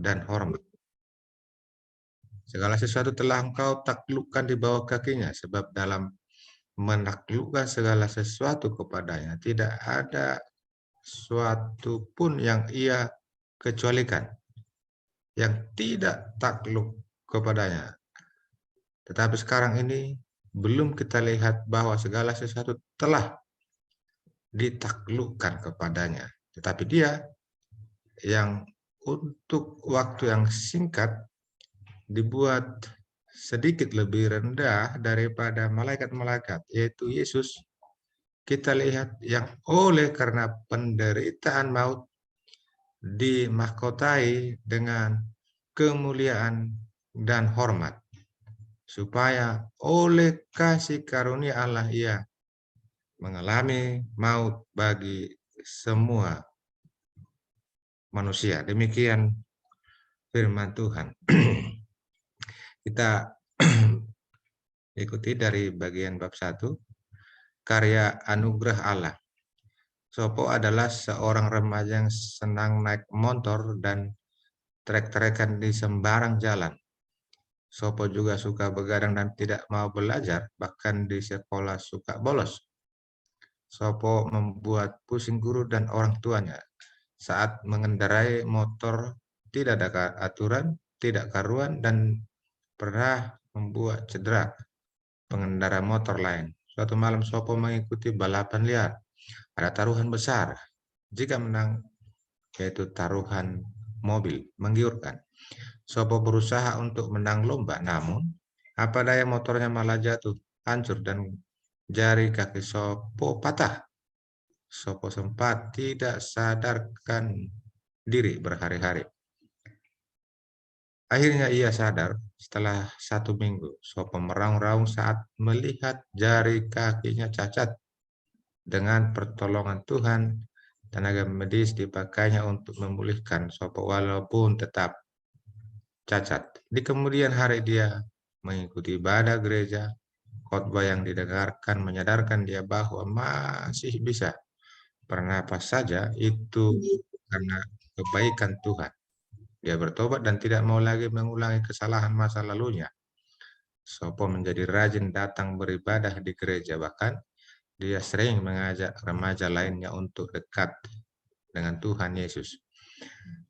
dan hormat. Segala sesuatu telah engkau taklukkan di bawah kakinya, sebab dalam menaklukkan segala sesuatu kepadanya tidak ada suatu pun yang ia kecualikan, yang tidak takluk kepadanya. Tetapi sekarang ini belum kita lihat bahwa segala sesuatu telah ditaklukkan kepadanya. Tetapi dia yang untuk waktu yang singkat dibuat sedikit lebih rendah daripada malaikat-malaikat, yaitu Yesus. Kita lihat yang oleh karena penderitaan maut dimahkotai dengan kemuliaan dan hormat, supaya oleh kasih karunia Allah ia mengalami maut bagi semua manusia. Demikian firman Tuhan. Kita ikuti dari bagian bab 1, karya anugerah Allah. Sopo adalah seorang remaja yang senang naik motor dan trek-trekan di sembarang jalan. Sopo juga suka begadang dan tidak mau belajar, bahkan di sekolah suka bolos. Sopo membuat pusing guru dan orang tuanya. Saat mengendarai motor tidak ada aturan, tidak karuan, dan pernah membuat cedera pengendara motor lain. Suatu malam Sopo mengikuti balapan liar. Ada taruhan besar. Jika menang, yaitu taruhan mobil, menggiurkan. Sopo berusaha untuk menang lomba, namun apa daya motornya malah jatuh, hancur, dan jari kaki Sopo patah. Sopo sempat tidak sadarkan diri berhari-hari. Akhirnya ia sadar setelah 1 minggu. Sopo meraung-raung saat melihat jari kakinya cacat. Dengan pertolongan Tuhan, tenaga medis dipakainya untuk memulihkan Sopo walaupun tetap cacat. Di kemudian hari dia mengikuti ibadah gereja. Khotbah yang didengarkan menyadarkan dia bahwa masih bisa bernapas saja, itu karena kebaikan Tuhan. Dia bertobat dan tidak mau lagi mengulangi kesalahan masa lalunya. Sopo menjadi rajin datang beribadah di gereja, bahkan dia sering mengajak remaja lainnya untuk dekat dengan Tuhan Yesus.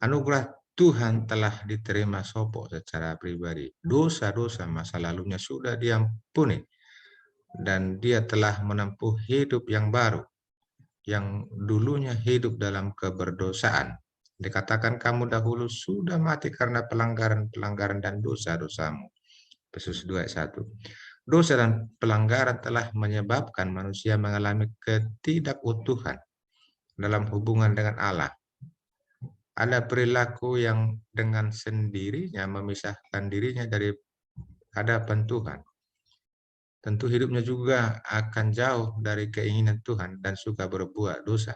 Anugerah Tuhan telah diterima Sopo secara pribadi. Dosa-dosa masa lalunya sudah diampuni, dan dia telah menempuh hidup yang baru. Yang dulunya hidup dalam keberdosaan. Dikatakan kamu dahulu sudah mati karena pelanggaran-pelanggaran dan dosa-dosamu. Efesus 2 ayat 1. Dosa dan pelanggaran telah menyebabkan manusia mengalami ketidakutuhan dalam hubungan dengan Allah. Ada perilaku yang dengan sendirinya memisahkan dirinya dari hadapan Tuhan. Tentu hidupnya juga akan jauh dari keinginan Tuhan dan suka berbuat dosa.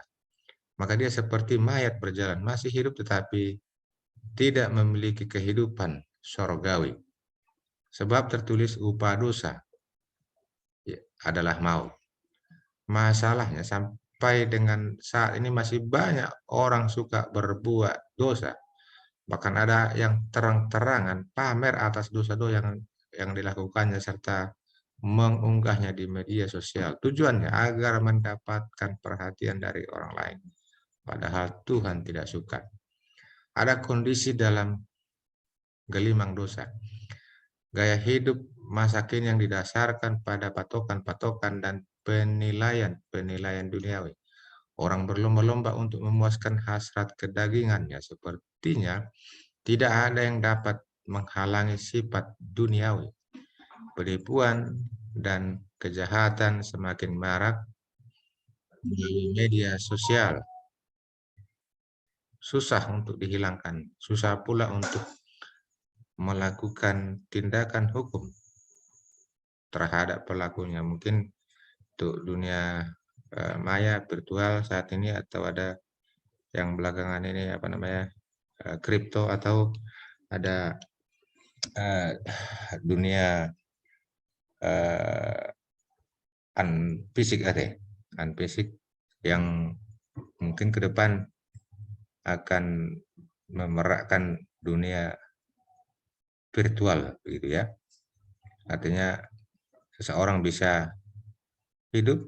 Maka dia seperti mayat berjalan, masih hidup tetapi tidak memiliki kehidupan surgawi. Sebab tertulis upah dosa adalah maut. Masalahnya sampai dengan saat ini masih banyak orang suka berbuat dosa. Bahkan ada yang terang-terangan pamer atas dosa-dosa yang dilakukannya serta mengunggahnya di media sosial. Tujuannya agar mendapatkan perhatian dari orang lain. Padahal Tuhan tidak suka. Ada kondisi dalam gelimang dosa. Gaya hidup masa kini yang didasarkan pada patokan-patokan dan penilaian-penilaian duniawi. Orang berlomba-lomba untuk memuaskan hasrat kedagingannya. Sepertinya tidak ada yang dapat menghalangi sifat duniawi. Penipuan dan kejahatan semakin marak melalui media sosial. Susah untuk dihilangkan, susah pula untuk melakukan tindakan hukum terhadap pelakunya. Mungkin untuk dunia maya virtual saat ini, atau ada yang belakangan ini apa namanya kripto, atau ada dunia fisik fisik yang mungkin ke depan akan memerakkan dunia virtual, begitu ya. Artinya seseorang bisa hidup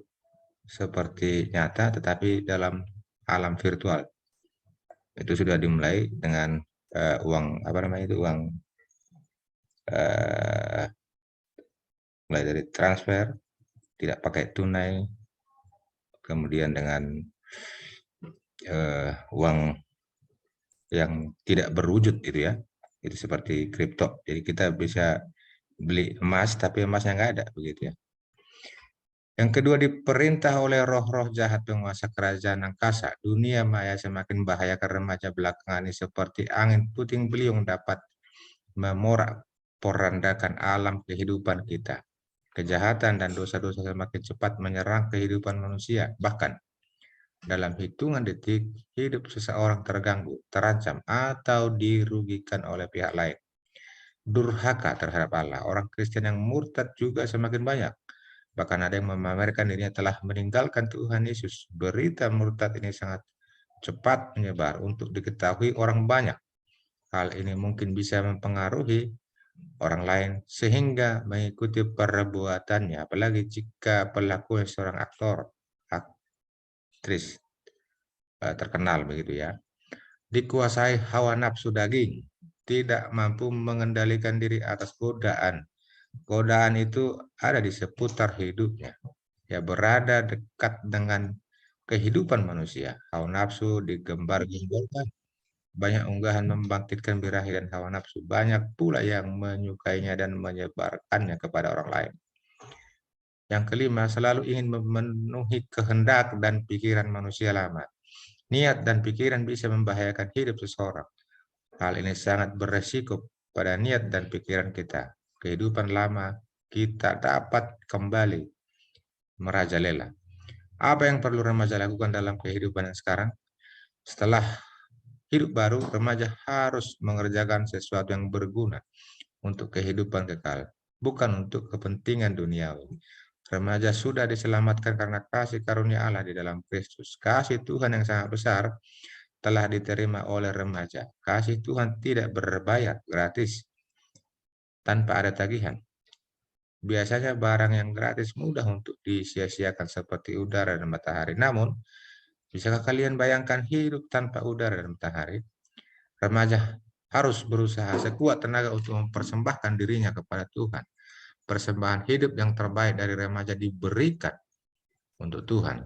seperti nyata, tetapi dalam alam virtual. Itu sudah dimulai dengan uang apa namanya itu uang mulai dari transfer tidak pakai tunai, kemudian dengan uang yang tidak berwujud gitu ya, itu seperti kripto. Jadi kita bisa beli emas tapi emasnya nggak ada, begitu ya. Yang kedua, diperintah oleh roh-roh jahat penguasa kerajaan angkasa. Dunia maya semakin bahaya karena remaja belakangan ini seperti angin puting beliung dapat memorak-porandakan alam kehidupan kita. Kejahatan dan dosa-dosa semakin cepat menyerang kehidupan manusia. Bahkan dalam hitungan detik, hidup seseorang terganggu, terancam, atau dirugikan oleh pihak lain. Durhaka terhadap Allah. Orang Kristen yang murtad juga semakin banyak. Bahkan ada yang memamerkan dirinya telah meninggalkan Tuhan Yesus. Berita murtad ini sangat cepat menyebar untuk diketahui orang banyak. Hal ini mungkin bisa mempengaruhi orang lain sehingga mengikuti perbuatannya, apalagi jika pelaku seorang aktor, aktris terkenal, begitu ya. Dikuasai hawa nafsu daging, tidak mampu mengendalikan diri atas godaan. Godaan itu ada di seputar hidupnya, ya berada dekat dengan kehidupan manusia. Hawa nafsu digembar-gemborkan, banyak unggahan membangkitkan birahi dan hawa nafsu, banyak pula yang menyukainya dan menyebarkannya kepada orang lain. Yang kelima, selalu ingin memenuhi kehendak dan pikiran manusia lama. Niat dan pikiran bisa membahayakan hidup seseorang. Hal ini sangat beresiko pada niat dan pikiran kita. Kehidupan lama kita dapat kembali merajalela. Apa yang perlu remaja lakukan dalam kehidupan yang sekarang? Setelah hidup baru, remaja harus mengerjakan sesuatu yang berguna untuk kehidupan kekal, bukan untuk kepentingan duniawi. Remaja sudah diselamatkan karena kasih karunia Allah di dalam Kristus. Kasih Tuhan yang sangat besar telah diterima oleh remaja. Kasih Tuhan tidak berbayar, gratis, tanpa ada tagihan. Biasanya barang yang gratis mudah untuk disia-siakan seperti udara dan matahari. Namun, bisakah kalian bayangkan hidup tanpa udara dan matahari? Remaja harus berusaha sekuat tenaga untuk mempersembahkan dirinya kepada Tuhan. Persembahan hidup yang terbaik dari remaja diberikan untuk Tuhan.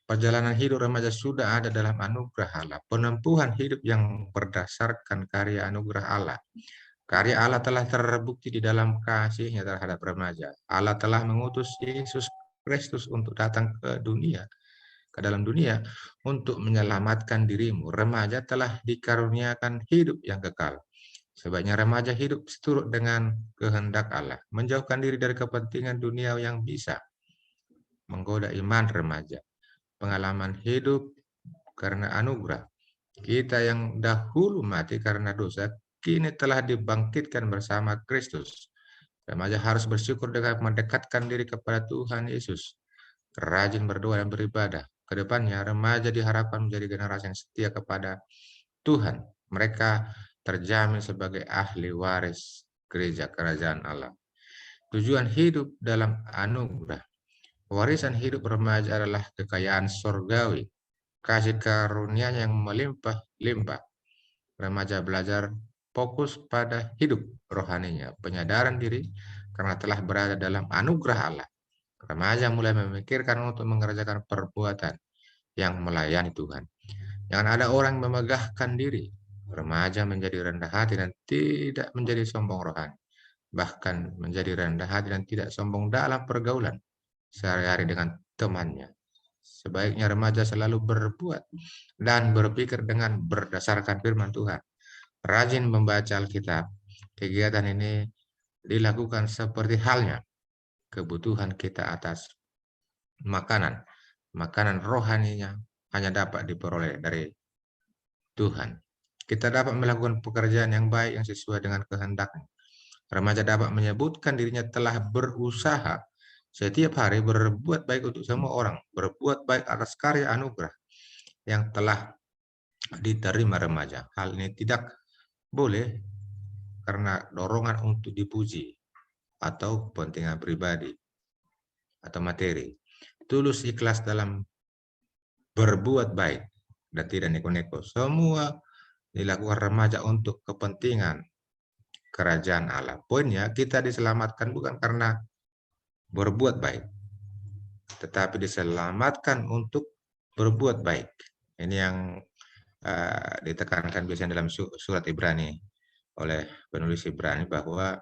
Perjalanan hidup remaja sudah ada dalam anugerah Allah. Penempuhan hidup yang berdasarkan karya anugerah Allah. Karya Allah telah terbukti di dalam kasih-Nya terhadap remaja. Allah telah mengutus Yesus Kristus untuk datang ke dalam dunia untuk menyelamatkan dirimu. Remaja telah dikaruniakan hidup yang kekal. Sebaiknya remaja hidup seturut dengan kehendak Allah, menjauhkan diri dari kepentingan dunia yang bisa menggoda iman remaja. Pengalaman hidup karena anugerah. Kita yang dahulu mati karena dosa, kini telah dibangkitkan bersama Kristus. Remaja harus bersyukur dengan mendekatkan diri kepada Tuhan Yesus, rajin berdoa dan beribadah. Kedepannya, remaja diharapkan menjadi generasi yang setia kepada Tuhan. Mereka terjamin sebagai ahli waris gereja kerajaan Allah. Tujuan hidup dalam anugerah. Warisan hidup remaja adalah kekayaan surgawi, kasih karunia yang melimpah-limpah. Remaja belajar fokus pada hidup rohaninya, penyadaran diri karena telah berada dalam anugerah Allah. Remaja mulai memikirkan untuk mengerjakan perbuatan yang melayani Tuhan. Jangan ada orang memegahkan diri. Remaja menjadi rendah hati dan tidak menjadi sombong rohani. Bahkan menjadi rendah hati dan tidak sombong dalam pergaulan sehari-hari dengan temannya. Sebaiknya remaja selalu berbuat dan berpikir dengan berdasarkan firman Tuhan. Rajin membaca Alkitab. Kegiatan ini dilakukan seperti halnya kebutuhan kita atas makanan. Makanan rohaninya hanya dapat diperoleh dari Tuhan. Kita dapat melakukan pekerjaan yang baik yang sesuai dengan kehendak-Nya. Remaja dapat menyebutkan dirinya telah berusaha setiap hari berbuat baik untuk semua orang, berbuat baik atas karya anugerah yang telah diterima remaja. Hal ini tidak Boleh, karena dorongan untuk dipuji atau kepentingan pribadi atau materi. Tulus ikhlas dalam berbuat baik dan tidak neko-neko. Semua dilakukan remaja untuk kepentingan kerajaan Allah. Poinnya, kita diselamatkan bukan karena berbuat baik, tetapi diselamatkan untuk berbuat baik. Ini yang ditekankan biasanya dalam surat Ibrani oleh penulis Ibrani, bahwa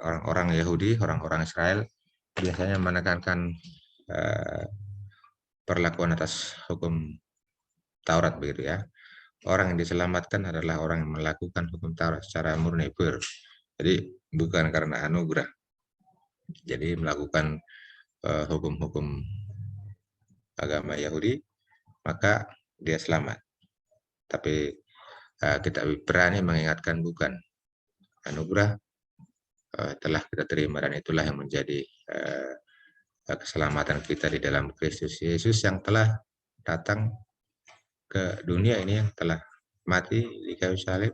orang-orang Yahudi, orang-orang Israel biasanya menekankan perlakuan atas hukum Taurat, begitu ya. Orang yang diselamatkan adalah orang yang melakukan hukum Taurat secara murni, pure. Jadi bukan karena anugerah. Jadi melakukan hukum-hukum agama Yahudi, maka dia selamat. Tapi kita berani mengingatkan, bukan anugerah telah kita terima, dan itulah yang menjadi keselamatan kita di dalam Kristus Yesus yang telah datang ke dunia ini, yang telah mati di kayu salib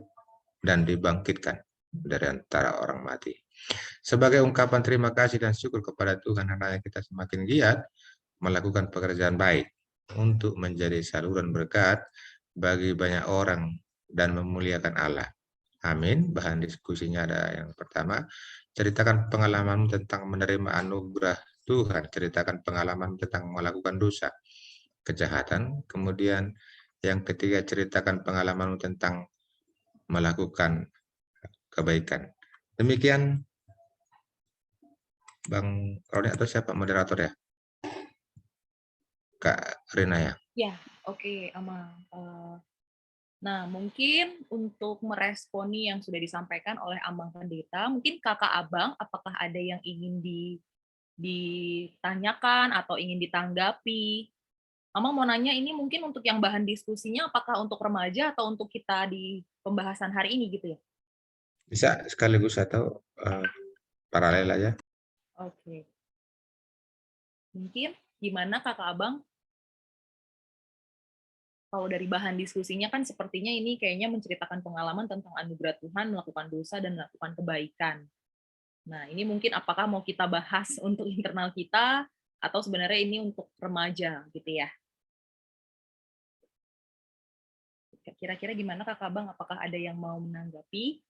dan dibangkitkan dari antara orang mati. Sebagai ungkapan terima kasih dan syukur kepada Tuhan, hendaknya kita semakin giat melakukan pekerjaan baik untuk menjadi saluran berkat bagi banyak orang dan memuliakan Allah. Amin. Bahan diskusinya ada yang pertama, ceritakan pengalaman tentang menerima anugerah Tuhan, ceritakan pengalaman tentang melakukan dosa, kejahatan. Kemudian yang ketiga, ceritakan pengalaman tentang melakukan kebaikan. Demikian Bang Roni, atau siapa moderator ya? Kak Rina ya? Ya, oke, Amang. Nah, mungkin untuk meresponi yang sudah disampaikan oleh Amang Pendeta, mungkin Kakak Abang, apakah ada yang ingin ditanyakan atau ingin ditanggapi? Amang mau nanya, ini mungkin untuk yang bahan diskusinya, apakah untuk remaja atau untuk kita di pembahasan hari ini gitu ya? Bisa sekaligus atau paralel aja. Oke. Mungkin gimana Kakak Abang? Kalau dari bahan diskusinya kan sepertinya ini kayaknya menceritakan pengalaman tentang anugerah Tuhan, melakukan dosa dan melakukan kebaikan. Nah, ini mungkin apakah mau kita bahas untuk internal kita atau sebenarnya ini untuk remaja gitu ya? Kira-kira gimana Kakak Bang? Apakah ada yang mau menanggapi?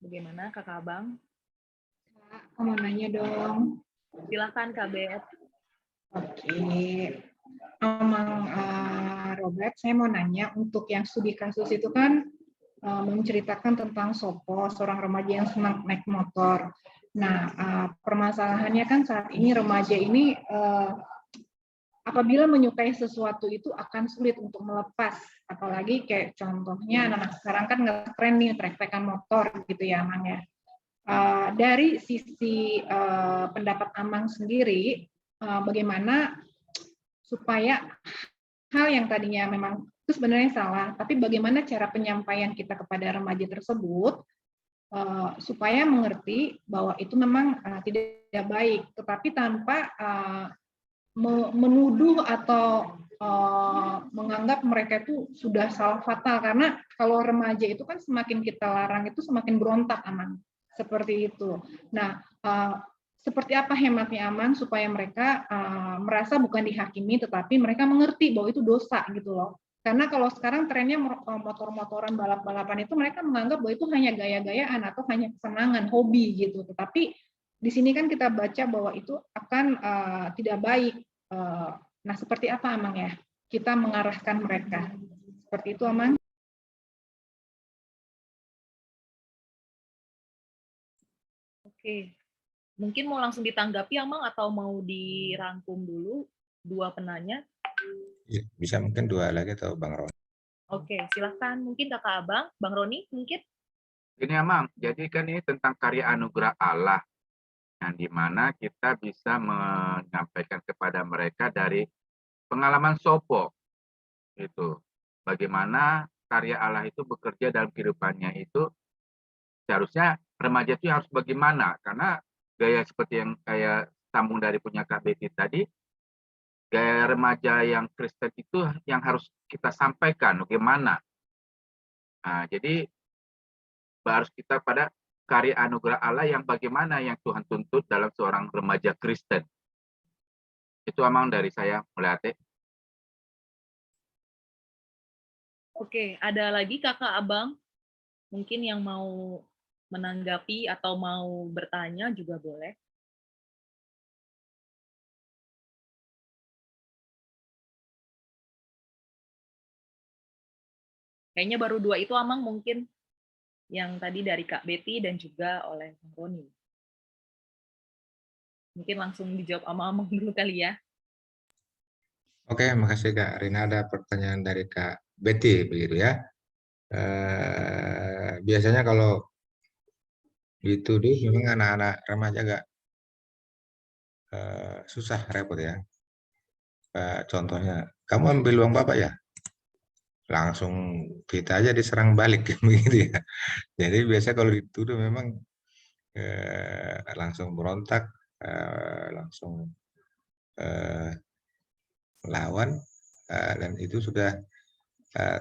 Bagaimana Kakak Bang? Aku mau nanya dong. Silakan Kak Bet. Oke. Amang Robert, saya mau nanya, untuk yang studi kasus itu kan menceritakan tentang Sopo, seorang remaja yang senang naik motor. Nah, permasalahannya kan saat ini remaja ini apabila menyukai sesuatu itu akan sulit untuk melepas. Apalagi kayak contohnya anak-anak sekarang kan nge-tren nih trek-trekan motor gitu ya, Amang ya. Dari sisi pendapat Amang sendiri, bagaimana supaya hal yang tadinya memang itu sebenarnya salah, tapi bagaimana cara penyampaian kita kepada remaja tersebut supaya mengerti bahwa itu memang tidak baik, tetapi tanpa menuduh atau menganggap mereka itu sudah salah fatal, karena kalau remaja itu kan semakin kita larang itu semakin berontak, Aman, seperti itu. Nah, seperti apa hematnya Aman supaya mereka merasa bukan dihakimi tetapi mereka mengerti bahwa itu dosa gitu loh. Karena kalau sekarang trennya motor-motoran balap-balapan itu mereka menganggap bahwa itu hanya gaya-gayaan atau hanya kesenangan, hobi gitu. Tetapi di sini kan kita baca bahwa itu akan tidak baik. Nah, seperti apa Amang ya? Kita mengarahkan mereka. Seperti itu Amang. Oke. Mungkin mau langsung ditanggapi Amang atau mau dirangkum dulu dua penanya? Ya, bisa mungkin dua lagi atau Bang Roni. Oke, silahkan. Mungkin Kakak Abang, Bang Roni mungkin? Ini Amang, jadi kan ini tentang karya anugerah Allah, yang dimana kita bisa menyampaikan kepada mereka dari pengalaman sopo itu. Bagaimana karya Allah itu bekerja dalam kehidupannya itu, seharusnya remaja itu harus bagaimana, karena gaya seperti yang kayak sambung dari punya Kak Betty tadi, gaya remaja yang Kristen itu yang harus kita sampaikan bagaimana. Nah, jadi harus kita pada karya anugerah Allah yang bagaimana yang Tuhan tuntut dalam seorang remaja Kristen. Itu Amang dari saya, Mulate. Oke, ada lagi kakak abang mungkin yang mau menanggapi atau mau bertanya juga boleh. Kayaknya baru 2 itu Amang mungkin, yang tadi dari Kak Betty dan juga oleh Bang Roni. Mungkin langsung dijawab sama Amang dulu kali ya. Oke, makasih Kak Rina. Ada pertanyaan dari Kak Betty begitu ya. Biasanya kalau dituduh memang anak-anak remaja agak susah, repot ya. Contohnya, kamu ambil uang bapak ya? Langsung kita aja diserang balik begitu ya. Jadi biasa kalau dituduh memang langsung berontak, langsung lawan, dan itu sudah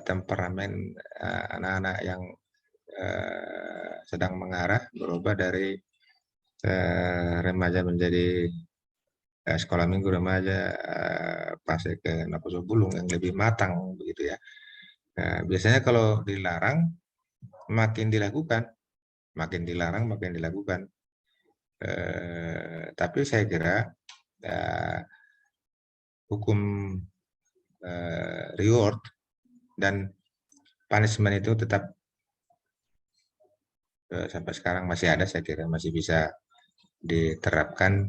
temperamen anak-anak yang sedang mengarah berubah dari remaja menjadi sekolah minggu remaja, fase ke Naposo Bulung yang lebih matang begitu ya. Biasanya kalau dilarang makin dilakukan, makin dilarang makin dilakukan. Tapi saya kira hukum reward dan punishment itu tetap sampai sekarang masih ada, saya kira masih bisa diterapkan,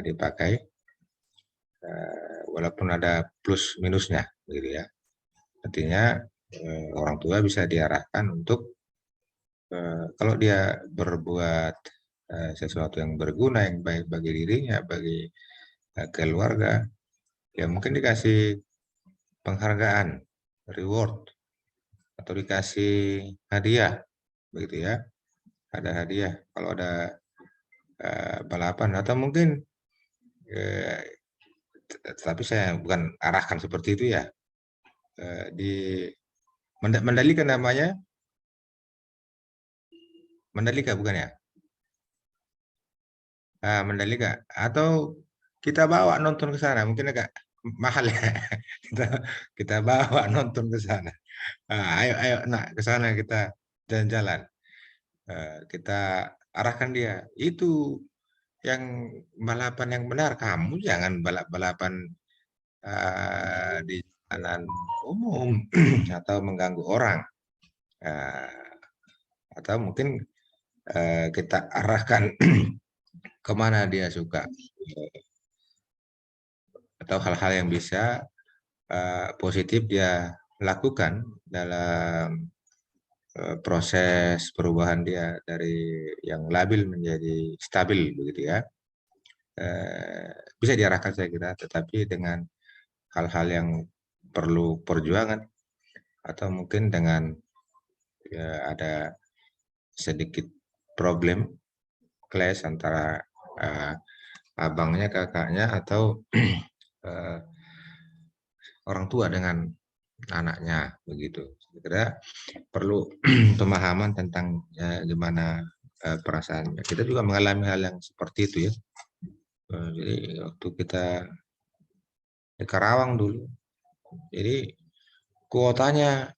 dipakai, walaupun ada plus minusnya gitu ya. Artinya orang tua bisa diarahkan untuk kalau dia berbuat sesuatu yang berguna, yang baik bagi dirinya, bagi keluarga, ya mungkin dikasih penghargaan, reward, atau dikasih hadiah begitu ya. Ada hadiah kalau ada balapan, atau mungkin tapi saya bukan arahkan seperti itu ya, di Mandalika namanya, Mandalika bukan ya? Mandalika, atau kita bawa nonton ke sana, mungkin agak mahal ya. Kita bawa nonton ke sana. Ayo ayo nak ke sana, kita jalan-jalan. Kita arahkan dia. Itu yang balapan yang benar. Kamu jangan balap-balapan di jalanan umum atau mengganggu orang. Atau mungkin kita arahkan kemana dia suka, atau hal-hal yang bisa positif dia lakukan dalam proses perubahan dia dari yang labil menjadi stabil begitu ya. Bisa diarahkan saya kira, tetapi dengan hal-hal yang perlu perjuangan, atau mungkin dengan ya, ada sedikit problem clash antara abangnya, kakaknya, atau orang tua dengan anaknya begitu. Saya kira perlu pemahaman tentang gimana perasaannya. Kita juga mengalami hal yang seperti itu ya. Jadi waktu kita di Karawang dulu, jadi kuotanya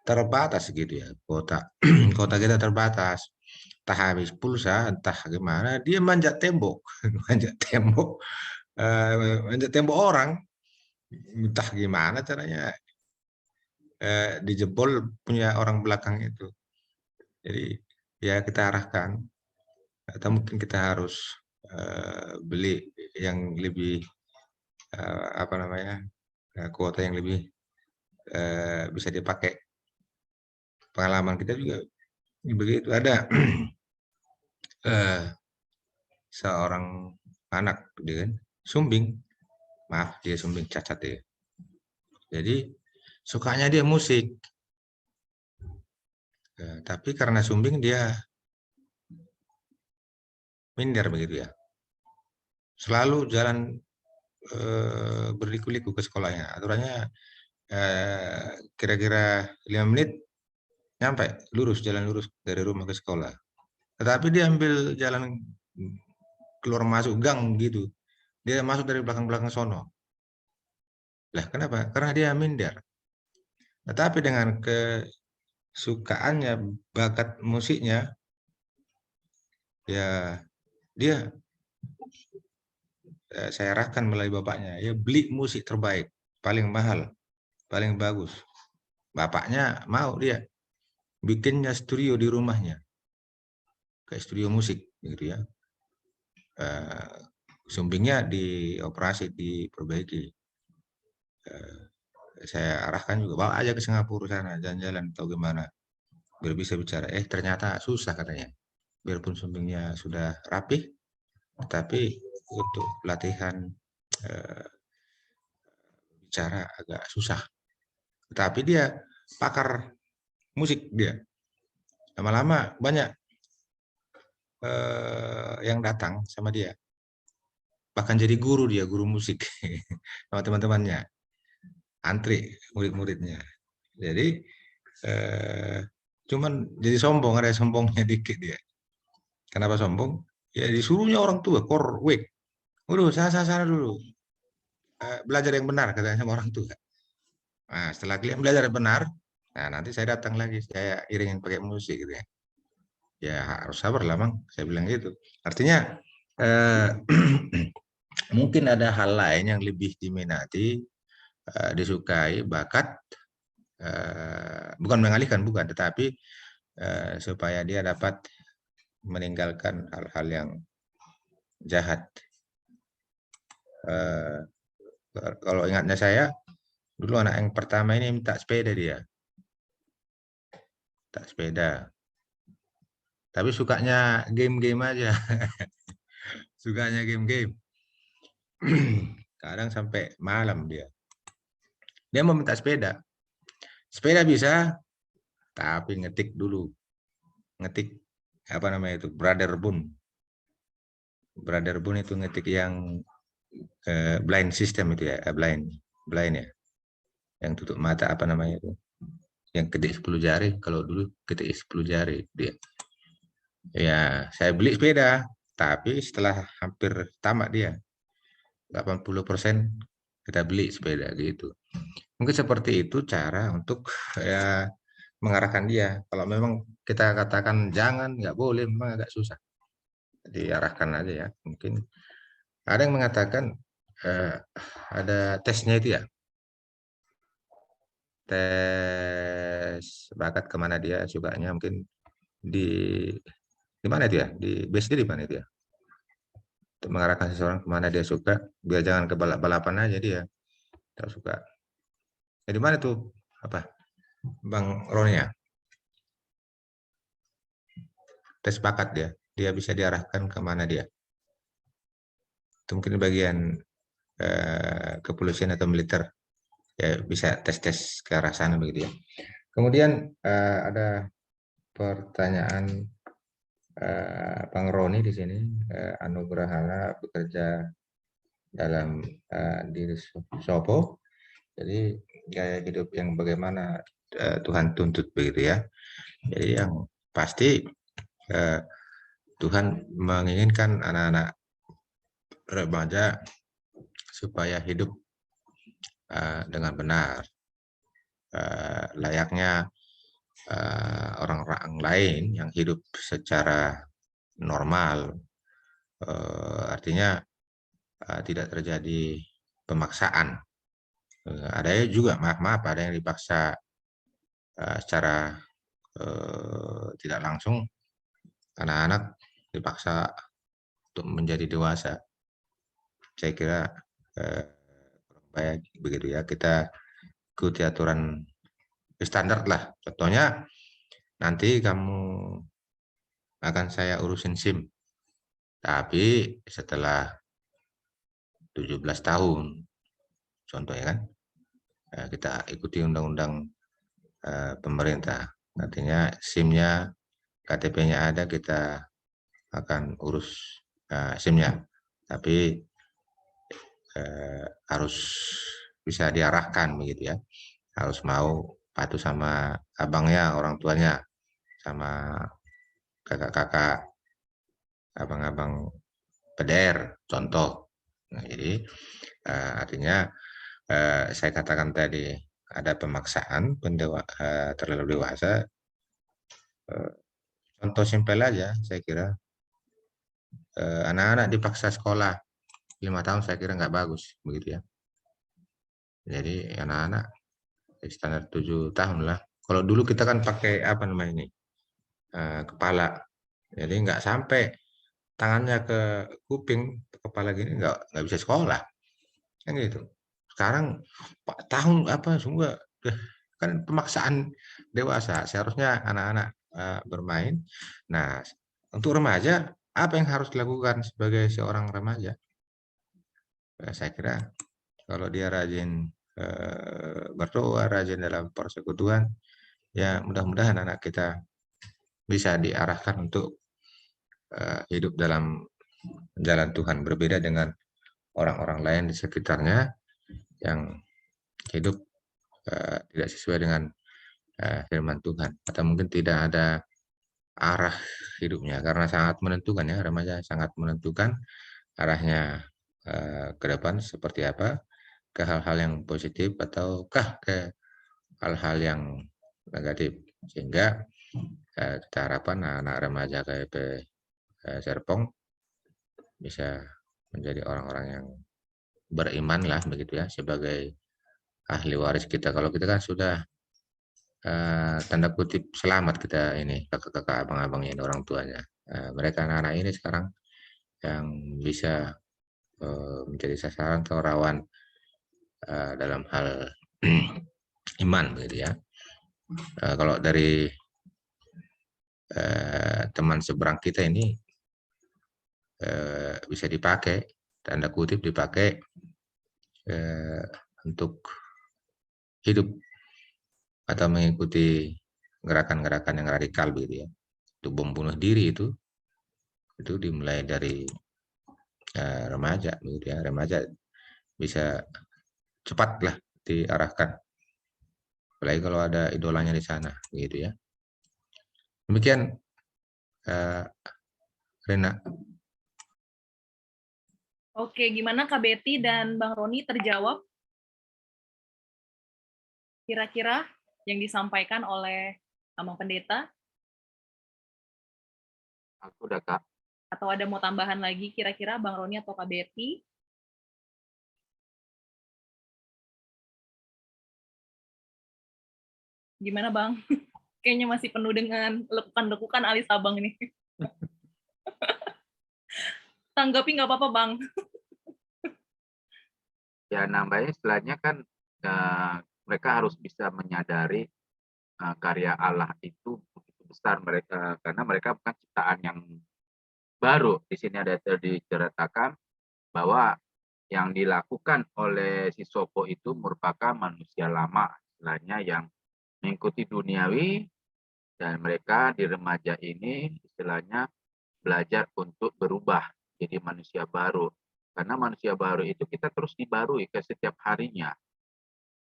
terbatas gitu ya, kuota kita terbatas. Entah habis pulsa, entah gimana, dia manjat tembok, manjat tembok, manjat tembok orang, entah gimana caranya dijebol punya orang belakang itu. Jadi ya kita arahkan, atau mungkin kita harus beli yang lebih apa namanya, kuota yang lebih bisa dipakai. Pengalaman kita juga begitu, ada seorang anak gitu kan, sumbing, Maaf, dia sumbing cacat ya. Jadi sukanya dia musik. Tapi karena sumbing dia minder begitu ya. Selalu jalan berliku-liku ke sekolahnya. Aturannya kira-kira 5 menit nyampe, jalan lurus dari rumah ke sekolah. Tetapi dia ambil jalan keluar masuk gang gitu. Dia masuk dari belakang-belakang sono. Lah kenapa? Karena dia minder. Tetapi dengan kesukaannya, bakat musiknya, ya dia saya arahkan melalui bapaknya, ya beli musik terbaik, paling mahal, paling bagus. Bapaknya mau dia bikinnya studio di rumahnya, kayak studio musik gitu ya. Sumbingnya dioperasi, diperbaiki. Saya arahkan juga, bawa aja ke Singapura sana, jalan-jalan atau gimana, biar bisa bicara. Ternyata susah katanya. Biarpun sumbingnya sudah rapih, tetapi untuk pelatihan bicara agak susah. Tapi dia pakar musik dia. Lama-lama banyak yang datang sama dia. Bahkan jadi guru dia, guru musik sama teman-temannya. Antri murid-muridnya. Jadi cuman jadi sombong, ada sombongnya dikit dia. Kenapa sombong? Ya disuruhnya orang tua, korwek. Waduh, sana dulu. Belajar yang benar katanya sama orang tua. Nah, setelah kalian belajar yang benar, nah nanti saya datang lagi, saya iringin pakai musik gitu ya. Ya harus sabar lah, Bang. Saya bilang gitu. Artinya mungkin ada hal lain yang lebih diminati, disukai, bakat, bukan mengalihkan, bukan, tetapi supaya dia dapat meninggalkan hal-hal yang jahat. Kalau ingatnya saya, dulu anak yang pertama ini minta sepeda dia. Minta sepeda. Tapi sukanya game-game aja. Sukanya game-game. Kadang sampai malam dia. Dia mau minta sepeda. Sepeda bisa, tapi ngetik dulu. Ngetik apa namanya itu? Brother Boon. Brother Boon itu ngetik yang blind system itu ya, blind ya. Yang tutup mata apa namanya itu? Yang ketik 10 jari, kalau dulu ketik 10 jari dia. Ya, saya beli sepeda, tapi setelah hampir tamat dia, 80% kita beli sepeda gitu. Mungkin seperti itu cara untuk ya mengarahkan dia. Kalau memang kita katakan jangan, nggak boleh, memang agak susah. Diarahkan aja ya. Mungkin ada yang mengatakan ada tesnya itu ya. Tes bakat kemana dia sukanya, mungkin di mana itu ya? Di BSD di mana itu ya? Untuk mengarahkan seseorang kemana dia suka, biar jangan ke balap-balapan aja dia. Tak suka. Di mana tuh apa? Bang Roni ya? Tes bakat dia bisa diarahkan kemana dia. Itu mungkin bagian kepolisian atau militer, ya bisa tes-tes ke arah sana begitu ya. Kemudian ada pertanyaan Bang Roni di sini, Anugrahana bekerja dalam diri Sopo. Jadi gaya hidup yang bagaimana Tuhan tuntut begitu ya. Jadi yang pasti Tuhan menginginkan anak-anak remaja supaya hidup dengan benar, layaknya orang-orang lain yang hidup secara normal. Artinya tidak terjadi pemaksaan. Ada juga maaf ada yang dipaksa secara tidak langsung, anak-anak dipaksa untuk menjadi dewasa. Saya kira kurang baik begitu ya. Kita ikuti aturan standar lah. Contohnya nanti kamu akan saya urusin SIM, tapi setelah 17 tahun contohnya kan. Kita ikuti undang-undang pemerintah, artinya SIM-nya, KTP-nya ada, kita akan urus SIM-nya, tapi harus bisa diarahkan begitu ya, harus mau patuh sama abangnya, orang tuanya, sama kakak-kakak, abang-abang peder, contoh. Nah, jadi artinya saya katakan tadi ada pemaksaan terlalu dewasa. Contoh simpel aja, saya kira anak-anak dipaksa sekolah 5 tahun, saya kira nggak bagus begitu ya. Jadi anak-anak standar 7 tahun lah. Kalau dulu kita kan pakai apa namanya ini, kepala, jadi nggak sampai tangannya ke kuping, kepala gini nggak bisa sekolah kan gitu. Sekarang tahun apa semua kan pemaksaan dewasa, seharusnya anak-anak bermain. Nah, untuk remaja apa yang harus dilakukan sebagai seorang remaja? Saya kira kalau dia rajin berdoa, rajin dalam persekutuan, ya mudah-mudahan anak kita bisa diarahkan untuk hidup dalam jalan Tuhan, berbeda dengan orang-orang lain di sekitarnya yang hidup tidak sesuai dengan firman Tuhan, atau mungkin tidak ada arah hidupnya, karena sangat menentukan ya, remaja sangat menentukan arahnya ke depan seperti apa, ke hal-hal yang positif ataukah ke hal-hal yang negatif, sehingga kita harapkan anak remaja KIP Serpong bisa menjadi orang-orang yang beriman lah begitu ya, sebagai ahli waris kita. Kalau kita kan sudah tanda kutip selamat, kita ini kakak-kakak abang-abangnya ini orang tuanya, mereka anak-anak ini sekarang yang bisa menjadi sasaran atau rawan dalam hal iman begitu ya. Kalau dari teman seberang kita ini bisa dipakai, tanda kutip dipakai untuk hidup atau mengikuti gerakan-gerakan yang radikal begitu ya. Untuk bom bunuh diri itu dimulai dari remaja begitu ya. Remaja bisa cepatlah diarahkan, apalagi kalau ada idolanya di sana begitu ya. Demikian Rena. Oke, gimana Kak Betty dan Bang Roni, terjawab kira-kira yang disampaikan oleh Abang Pendeta? Aku udah, Kak. Atau ada mau tambahan lagi kira-kira Bang Roni atau Kak Betty? Gimana Bang? Kayaknya masih penuh dengan lekukan-lekukan alis Abang ini. Tanggapi nggak apa-apa Bang. Ya namanya istilahnya kan mereka harus bisa menyadari karya Allah itu begitu besar mereka, karena mereka bukan ciptaan yang baru. Di sini ada diceritakan bahwa yang dilakukan oleh si Sopo itu merupakan manusia lama, istilahnya yang mengikuti duniawi, dan mereka di remaja ini istilahnya belajar untuk berubah jadi manusia baru. Karena manusia baru itu kita terus dibarui ke setiap harinya.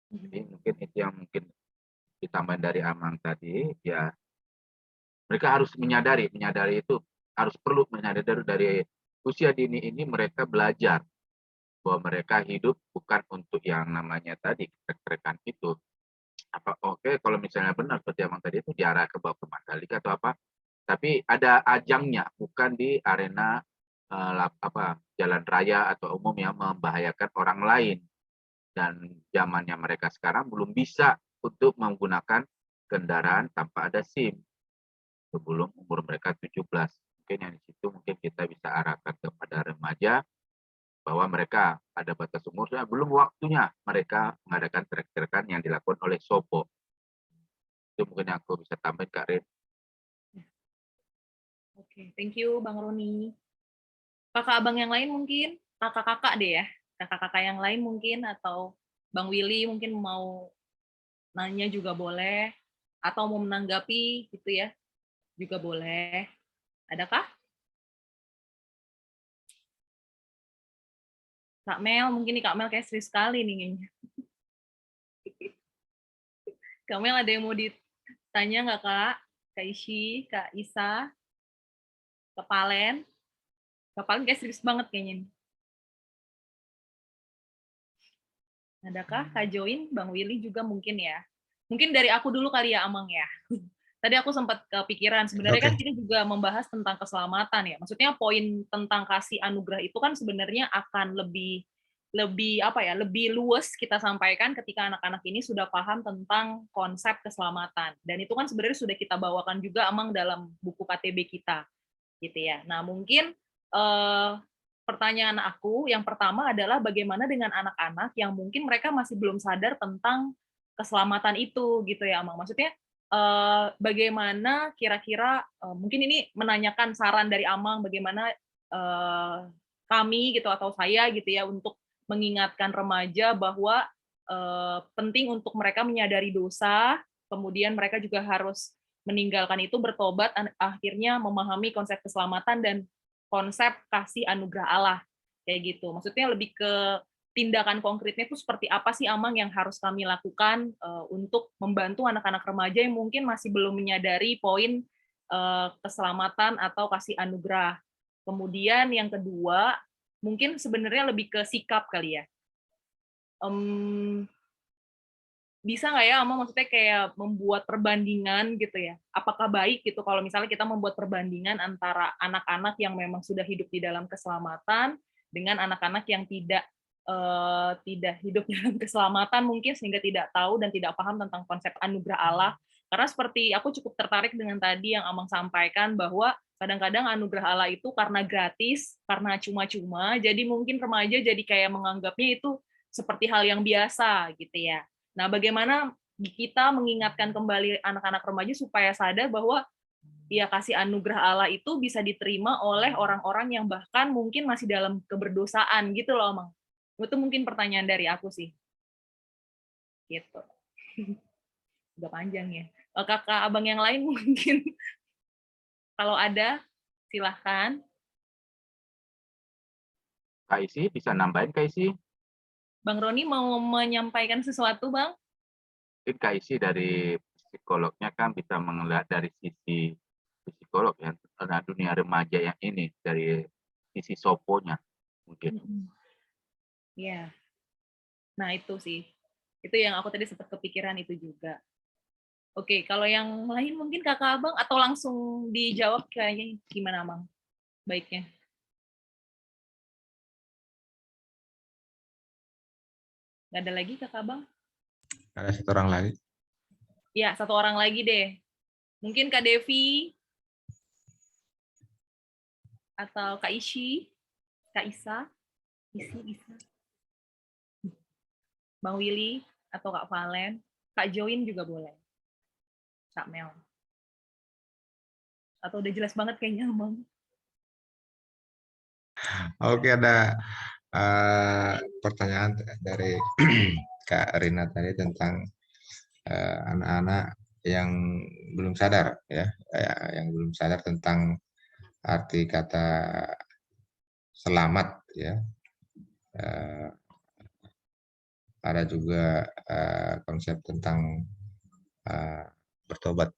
Jadi mungkin itu yang mungkin ditambahin dari Amang tadi, ya mereka harus menyadari itu harus perlu menyadari dari usia dini ini mereka belajar bahwa mereka hidup bukan untuk yang namanya tadi krek-krekan itu. Oke, kalau misalnya benar seperti Amang tadi itu diarah ke bawah ke Mandalika atau apa, tapi ada ajangnya, bukan di arena jalan raya atau umum yang membahayakan orang lain. Dan zamannya mereka sekarang belum bisa untuk menggunakan kendaraan tanpa ada SIM sebelum umur mereka 17. Mungkin yang di situ mungkin kita bisa arahkan kepada remaja bahwa mereka ada batas umurnya, belum waktunya mereka mengadakan trek-trekan yang dilakukan oleh Sopo. Itu mungkin yang aku bisa tambahin, Kak Rin. Oke, thank you Bang Roni. Kakak abang yang lain mungkin, kakak-kakak deh ya, kakak-kakak yang lain mungkin, atau Bang Willy mungkin mau nanya juga boleh, atau mau menanggapi gitu ya, juga boleh. Adakah? Kak Mel, mungkin nih Kak Mel kayak serius sekali nih kayaknya. Kak Mel ada yang mau ditanya nggak Kak? Kak Ishi, Kak Isa, Kak Palen? Kak Palen kayak serius banget kayaknya nih. Adakah Kak Join, Bang Willy juga mungkin ya? Mungkin dari aku dulu kali ya, Amang ya. Tadi aku sempat kepikiran, sebenarnya kan kita juga membahas tentang keselamatan ya. Maksudnya poin tentang kasih anugerah itu kan sebenarnya akan lebih apa ya, lebih luas kita sampaikan ketika anak-anak ini sudah paham tentang konsep keselamatan. Dan itu kan sebenarnya sudah kita bawakan juga Amang dalam buku KTB kita, gitu ya. Nah, mungkin pertanyaan aku yang pertama adalah bagaimana dengan anak-anak yang mungkin mereka masih belum sadar tentang keselamatan itu, gitu ya, Amang. Maksudnya bagaimana kira-kira mungkin ini menanyakan saran dari Amang bagaimana kami gitu atau saya gitu ya untuk mengingatkan remaja bahwa penting untuk mereka menyadari dosa, kemudian mereka juga harus meninggalkan itu, bertobat, akhirnya memahami konsep keselamatan dan konsep kasih anugerah Allah kayak gitu. Maksudnya lebih ke tindakan konkretnya itu seperti apa sih Amang yang harus kami lakukan untuk membantu anak-anak remaja yang mungkin masih belum menyadari poin keselamatan atau kasih anugerah. Kemudian yang kedua, mungkin sebenarnya lebih ke sikap kali ya. Bisa nggak ya Amang maksudnya kayak membuat perbandingan gitu ya? Apakah baik gitu kalau misalnya kita membuat perbandingan antara anak-anak yang memang sudah hidup di dalam keselamatan dengan anak-anak yang tidak hidup dalam keselamatan mungkin sehingga tidak tahu dan tidak paham tentang konsep anugerah Allah. Karena seperti aku cukup tertarik dengan tadi yang Amang sampaikan bahwa kadang-kadang anugerah Allah itu karena gratis, karena cuma-cuma, jadi mungkin remaja jadi kayak menganggapnya itu seperti hal yang biasa gitu ya. Nah, bagaimana kita mengingatkan kembali anak-anak remaja supaya sadar bahwa ya kasih anugerah Allah itu bisa diterima oleh orang-orang yang bahkan mungkin masih dalam keberdosaan gitu loh, Mang. Itu mungkin pertanyaan dari aku sih. Gitu. Udah panjang ya. Kakak abang yang lain mungkin kalau ada silahkan. Kak Isi bisa nambahin Kak Isi? Bang Roni mau menyampaikan sesuatu, Bang? Mungkin Kak Isi dari psikolognya kan bisa melihat dari sisi psikolog ya, dunia remaja yang ini dari sisi soponya mungkin. Iya. Nah, itu sih. Itu yang aku tadi sempat kepikiran itu juga. Oke, kalau yang lain mungkin kakak abang atau langsung dijawab kayaknya gimana Bang? Baiknya. Nggak ada lagi kakak abang? Ada satu orang lagi. Ya, satu orang lagi deh. Mungkin Kak Devi atau Kak Ishi, Kak Isa, Isa. Bang Willy atau Kak Valen, Kak Join juga boleh. Kak Mel. Atau udah jelas banget kayaknya Bang. Oke, ada pertanyaan dari Kak Rina tadi tentang anak-anak yang belum sadar ya, yang belum sadar tentang arti kata selamat ya. Ada juga konsep tentang bertobat.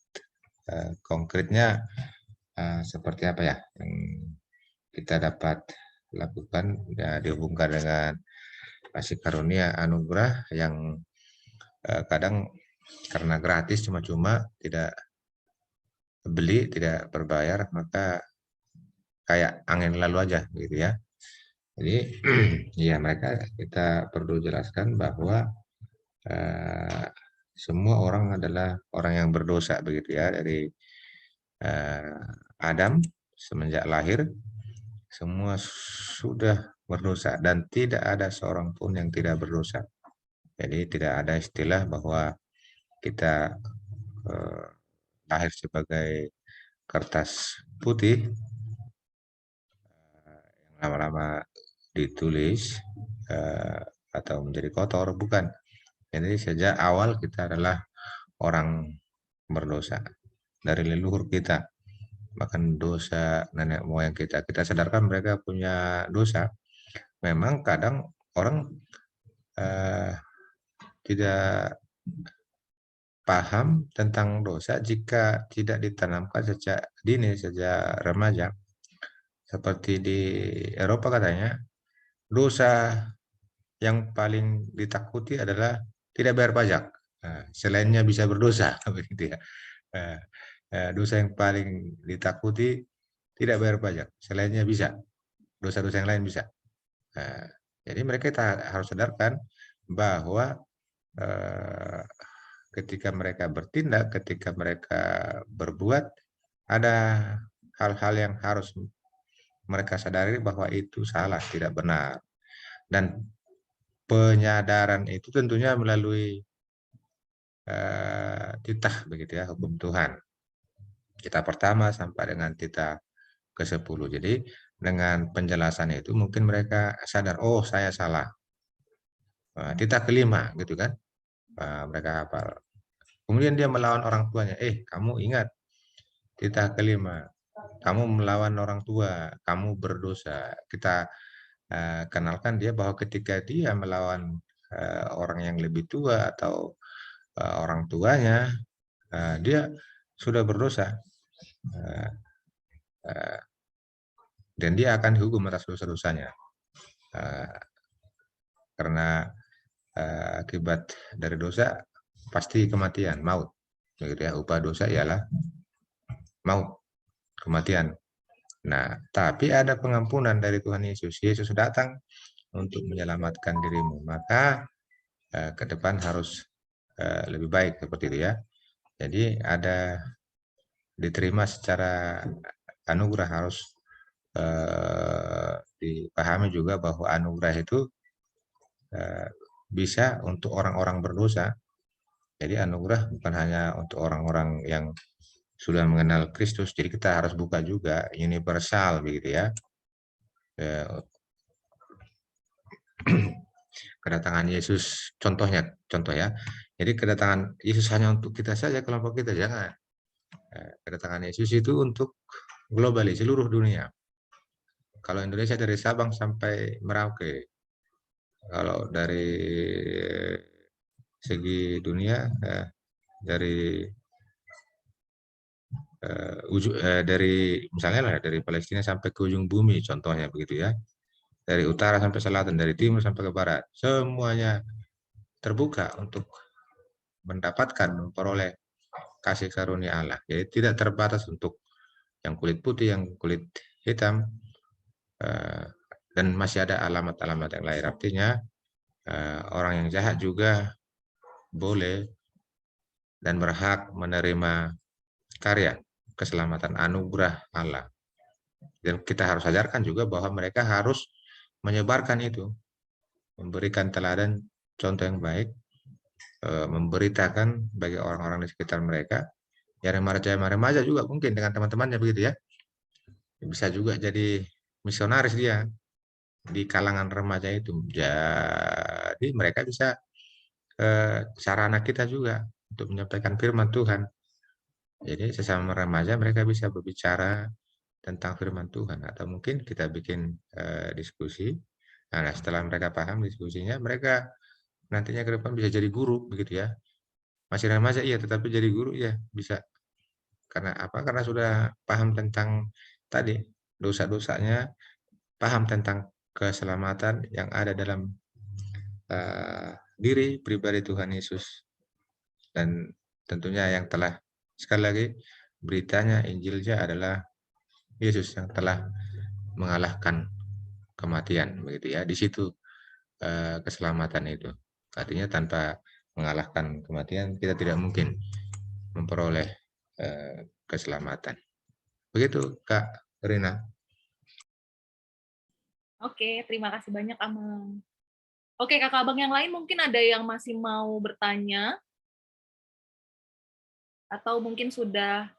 Konkretnya seperti apa ya yang kita dapat lakukan ya, dihubungkan dengan kasih karunia anugerah yang kadang karena gratis cuma-cuma, tidak beli, tidak berbayar, maka kayak angin lalu aja gitu ya. Jadi ya mereka kita perlu jelaskan bahwa semua orang adalah orang yang berdosa begitu ya, dari Adam semenjak lahir semua sudah berdosa dan tidak ada seorang pun yang tidak berdosa. Jadi tidak ada istilah bahwa kita lahir sebagai kertas putih yang lama-lama ditulis atau menjadi kotor, bukan. Jadi sejak awal kita adalah orang berdosa dari leluhur kita, bahkan dosa nenek moyang kita. Kita sadarkan mereka punya dosa. Memang kadang orang tidak paham tentang dosa jika tidak ditanamkan sejak dini, sejak remaja. Seperti di Eropa katanya, dosa yang paling ditakuti adalah tidak bayar pajak. Nah, selainnya bisa berdosa, begitu ya. Nah, dosa yang paling ditakuti tidak bayar pajak, selainnya bisa. Dosa-dosa yang lain bisa. Nah, jadi mereka harus sadarkan bahwa ketika mereka bertindak, ketika mereka berbuat, ada hal-hal yang harus mereka sadari bahwa itu salah, tidak benar. Dan penyadaran itu tentunya melalui titah begitu ya, hukum Tuhan. Titah pertama sampai dengan titah ke-10. Jadi dengan penjelasan itu mungkin mereka sadar, oh saya salah. Titah kelima gitu kan, mereka hafal. Kemudian dia melawan orang tuanya, kamu ingat titah kelima, kamu melawan orang tua, kamu berdosa. Kita kenalkan dia bahwa ketika dia melawan orang yang lebih tua atau orang tuanya, dia sudah berdosa. Dan dia akan dihukum atas dosa-dosanya. Karena akibat dari dosa pasti kematian, maut. Begitu ya, upah dosa ialah maut, kematian. Nah, tapi ada pengampunan dari Tuhan Yesus. Yesus datang untuk menyelamatkan dirimu. Maka ke depan harus lebih baik seperti itu ya. Jadi ada diterima secara anugerah, harus dipahami juga bahwa anugerah itu bisa untuk orang-orang berdosa. Jadi anugerah bukan hanya untuk orang-orang yang sudah mengenal Kristus. Jadi kita harus buka juga, universal begitu ya. Kedatangan Yesus, contoh ya. Jadi kedatangan Yesus hanya untuk kita saja, kelompok kita, jangan. Kedatangan Yesus itu untuk global, seluruh dunia. Kalau Indonesia dari Sabang sampai Merauke. Kalau dari segi dunia, dari dari misalnya lah dari Palestina sampai ke ujung bumi, contohnya begitu ya. Dari utara sampai selatan, dari timur sampai ke barat, semuanya terbuka untuk mendapatkan, memperoleh kasih karunia Allah. Jadi tidak terbatas untuk yang kulit putih, yang kulit hitam, dan masih ada alamat-alamat yang lain. Artinya orang yang jahat juga boleh dan berhak menerima karya keselamatan anugerah Allah. Dan kita harus ajarkan juga bahwa mereka harus menyebarkan itu, memberikan teladan, contoh yang baik, memberitakan bagi orang-orang di sekitar mereka, ya remaja juga mungkin dengan teman-temannya begitu ya. Bisa juga jadi misionaris dia di kalangan remaja itu. Jadi mereka bisa sarana kita juga untuk menyampaikan firman Tuhan. Jadi sesama remaja mereka bisa berbicara tentang firman Tuhan, atau mungkin kita bikin diskusi. Nah, setelah mereka paham diskusinya, mereka nantinya ke depan bisa jadi guru begitu ya. Masih remaja iya, tetapi jadi guru ya bisa. Karena apa? Karena sudah paham tentang tadi dosa-dosanya, paham tentang keselamatan yang ada dalam diri pribadi Tuhan Yesus. Dan tentunya yang telah, sekali lagi, beritanya, Injilnya adalah Yesus yang telah mengalahkan kematian begitu ya. Di situ keselamatan itu. Artinya tanpa mengalahkan kematian kita tidak mungkin memperoleh keselamatan. Begitu Kak Rina. Oke, terima kasih banyak Amang. Oke, kakak abang yang lain mungkin ada yang masih mau bertanya? Atau mungkin sudah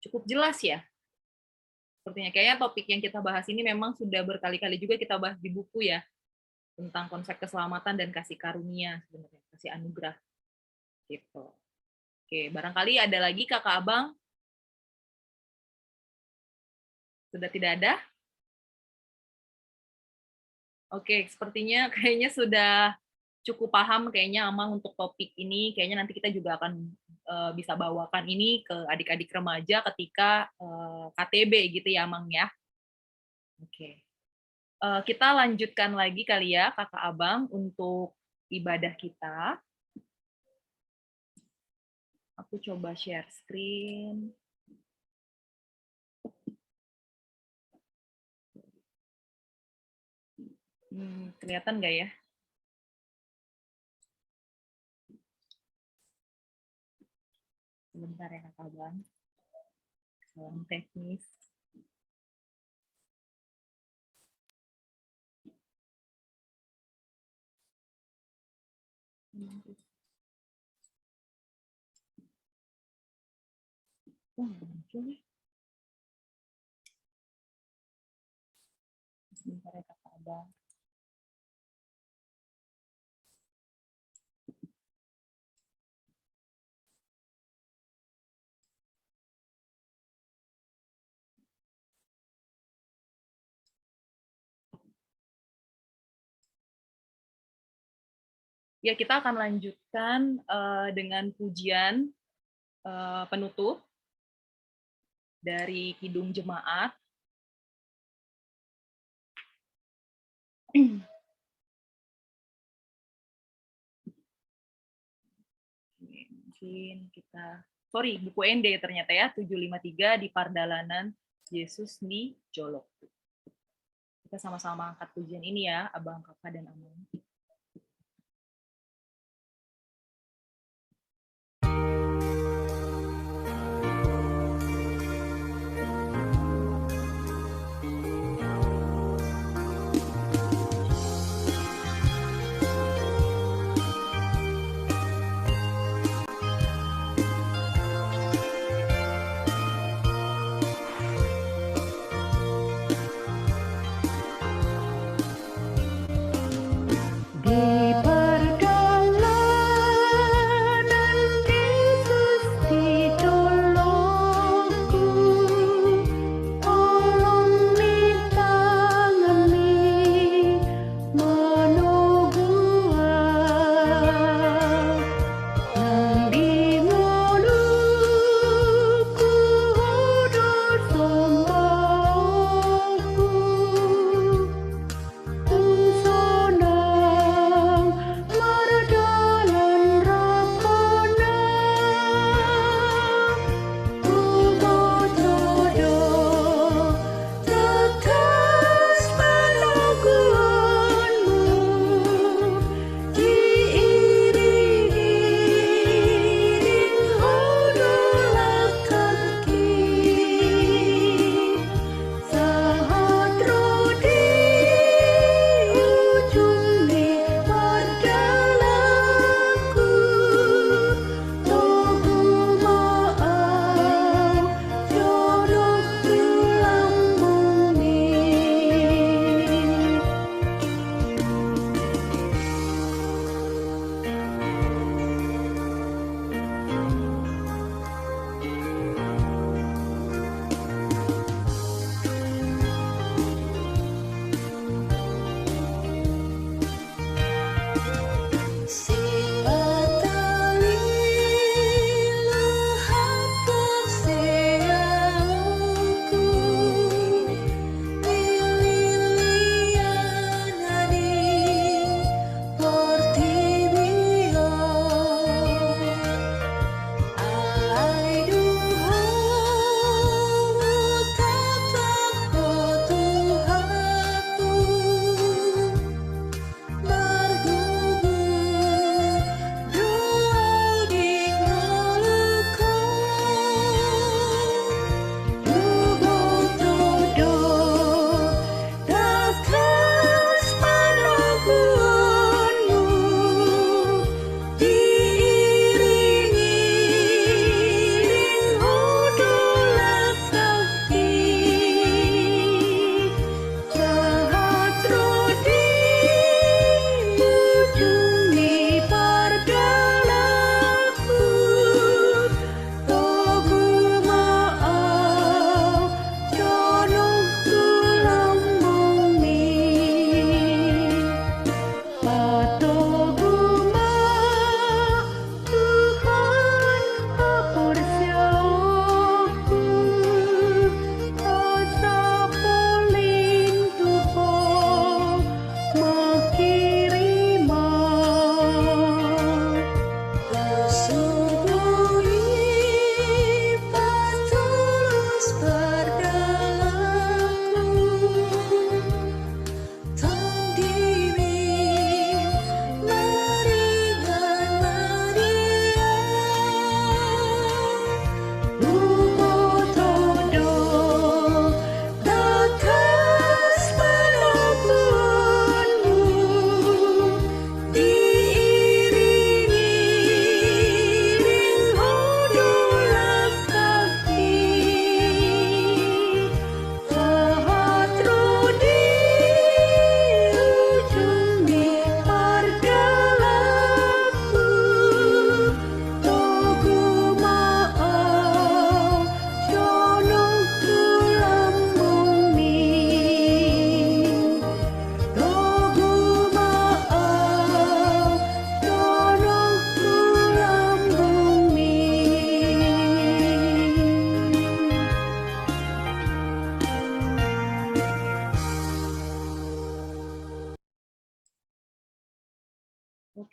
cukup jelas ya? Sepertinya kayaknya topik yang kita bahas ini memang sudah berkali-kali juga kita bahas di buku ya. tentang konsep keselamatan dan kasih karunia sebenarnya, kasih anugerah gitu. Oke, barangkali ada lagi kakak abang? Sudah tidak ada? Oke, sepertinya kayaknya sudah cukup paham kayaknya Amang untuk topik ini. Kayaknya nanti kita juga akan bisa bawakan ini ke adik-adik remaja ketika KTB gitu ya Amang ya. Oke. Kita lanjutkan lagi kali ya kakak abang untuk ibadah kita. Aku coba share screen. Kelihatan nggak ya? Sebentar ya kakak abang. Salam teknis. Muncul nih. Sebentar ya kakak abang. Ya, kita akan lanjutkan dengan pujian penutup dari Kidung Jemaat. Mungkin kita, buku ND ternyata ya, 753 di Pardalanan Yesus di Jolok. Kita sama-sama angkat pujian ini ya, abang, kakak, dan amang.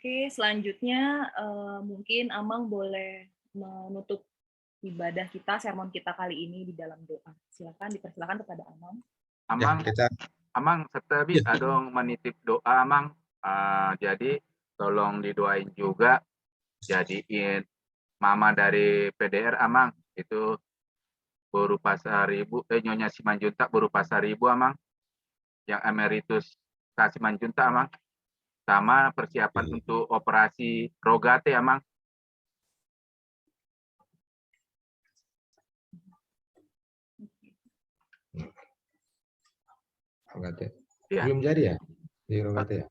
Oke, selanjutnya mungkin Amang boleh menutup ibadah kita, sermon kita kali ini di dalam doa. Silakan, dipersilakan kepada Amang. Ya, Amang, kita setabi adong menitip doa Amang. Jadi tolong didoain juga jadiin mama dari PDR Amang itu berupa Saribu, Nyonya Simanjuntak berupa Saribu Amang, yang emeritus Simanjuntak Amang, sama persiapan untuk operasi Rogate Amang. Rogate. Iya. Belum jadi ya di Rogate ya?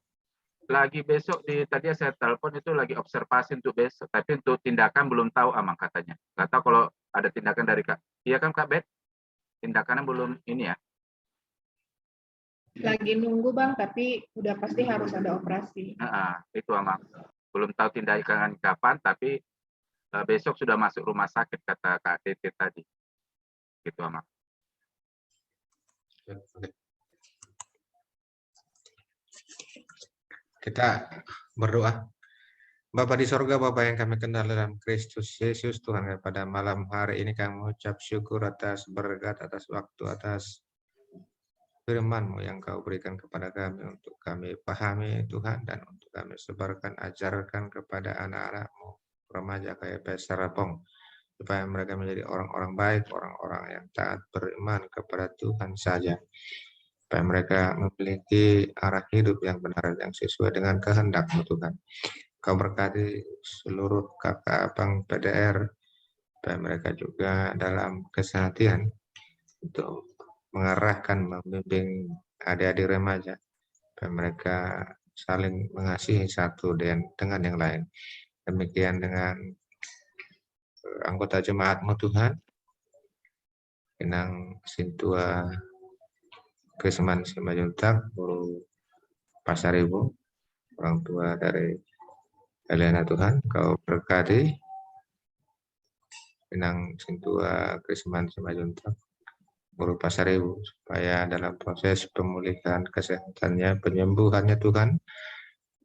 Lagi besok tadi saya telepon itu lagi observasi untuk besok, tapi untuk tindakan belum tahu Amang katanya. Nggak tahu kalau ada tindakan dari Kak. Iya kan Kak Bet? Tindakannya belum ini ya? Lagi nunggu Bang, tapi udah pasti harus ada operasi. Itu Amang. Belum tahu tindakan kapan, tapi besok sudah masuk rumah sakit kata Kak Tete tadi. Gitu Amang. Kita berdoa. Bapa di sorga, Bapa yang kami kenal dalam Kristus Yesus, Tuhan, pada malam hari ini kami mengucap syukur atas berkat, atas waktu, atas firman-Mu yang Kau berikan kepada kami untuk kami pahami, Tuhan, dan untuk kami sebarkan, ajarkan kepada anak-anak-Mu, remaja kayak Serapong, supaya mereka menjadi orang-orang baik, orang-orang yang taat beriman kepada Tuhan saja, supaya mereka memiliki arah hidup yang benar, yang sesuai dengan kehendak-Mu, Tuhan. Kau berkati seluruh kakak abang PDR, supaya mereka juga dalam kesehatan untuk mengarahkan, membimbing adik-adik remaja, supaya mereka saling mengasihi satu dengan yang lain. Demikian dengan anggota jemaat-Mu, Tuhan, Inang Sintua Krisman Simanjuntak, Guru Pasaribu, orang tua dari Elena, Tuhan, Kau berkati Inang Sintua Krisman Simanjuntak, Guru Pasaribu, supaya dalam proses pemulihan kesehatannya, penyembuhannya, Tuhan,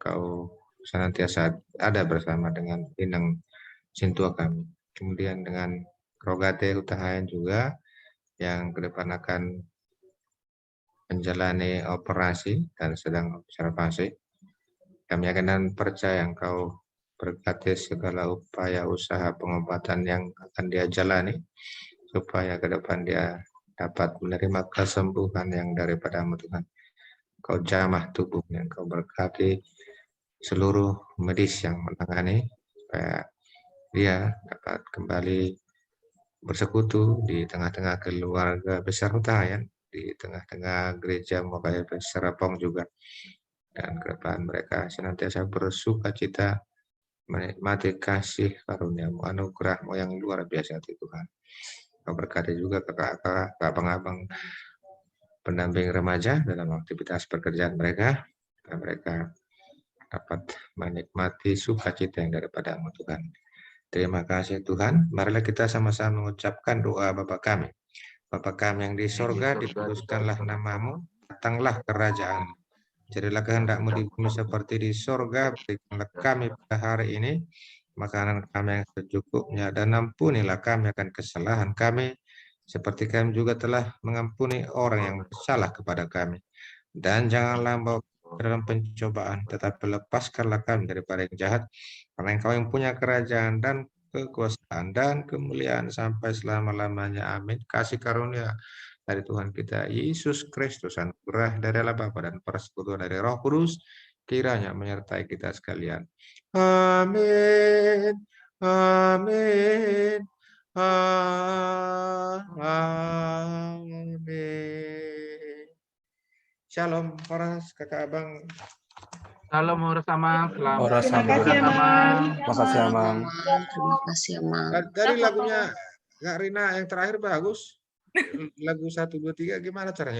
Kau senantiasa ada bersama dengan Inang Sintua kami. Kemudian dengan Rogate Utahayan juga, yang ke depan akan menjalani operasi dan sedang observasi. Kami akan percaya Engkau berkati segala upaya usaha pengobatan yang akan dia jalani, supaya ke depan dia dapat menerima kesembuhan yang daripada-Mu, Tuhan. Kau jamah tubuhnya, Kau berkati seluruh medis yang menangani, supaya dia dapat kembali bersekutu di tengah-tengah keluarga besar Utahayan, di tengah-tengah gereja Mobile Serapong juga. Dan ke depan mereka senantiasa bersuka cita menikmati kasih karunia-Mu, anugerah-Mu yang luar biasa, Tuhan. Kau berkati juga kakak-kakak, abang-abang pendamping remaja dalam aktivitas pekerjaan mereka, dan mereka dapat menikmati sukacita yang daripada-Mu, Tuhan. Terima kasih Tuhan. Marilah kita sama-sama mengucapkan doa Bapa kami. Bapa kami yang di sorga, dikuduskanlah nama-Mu, datanglah kerajaan-Mu. Jadilah kehendak-Mu di bumi seperti di sorga. Berikanlah kami pada hari ini makanan kami yang secukupnya, dan ampunilah kami akan kesalahan kami, seperti kami juga telah mengampuni orang yang bersalah kepada kami. Dan janganlah membawa kami ke dalam pencobaan, tetapi lepaskanlah kami daripada yang jahat, karena Engkau yang punya kerajaan dan kekuasaan dan kemuliaan sampai selama-lamanya. Amin. Kasih karunia dari Tuhan kita Yesus Kristus, anugerah dari Allah Bapa dan persekutuan dari Roh Kudus kiranya menyertai kita sekalian. Amin. Amin. Amin. Shalom, Horas, kakak abang. Salam Horas Amang, selamat Horas Terima Amang. kasih, Amang. Makasih Amang. Terima kasih, Amang. Tadi lagunya Kak Rina yang terakhir bagus. Lagu 1, 2, 3 gimana caranya?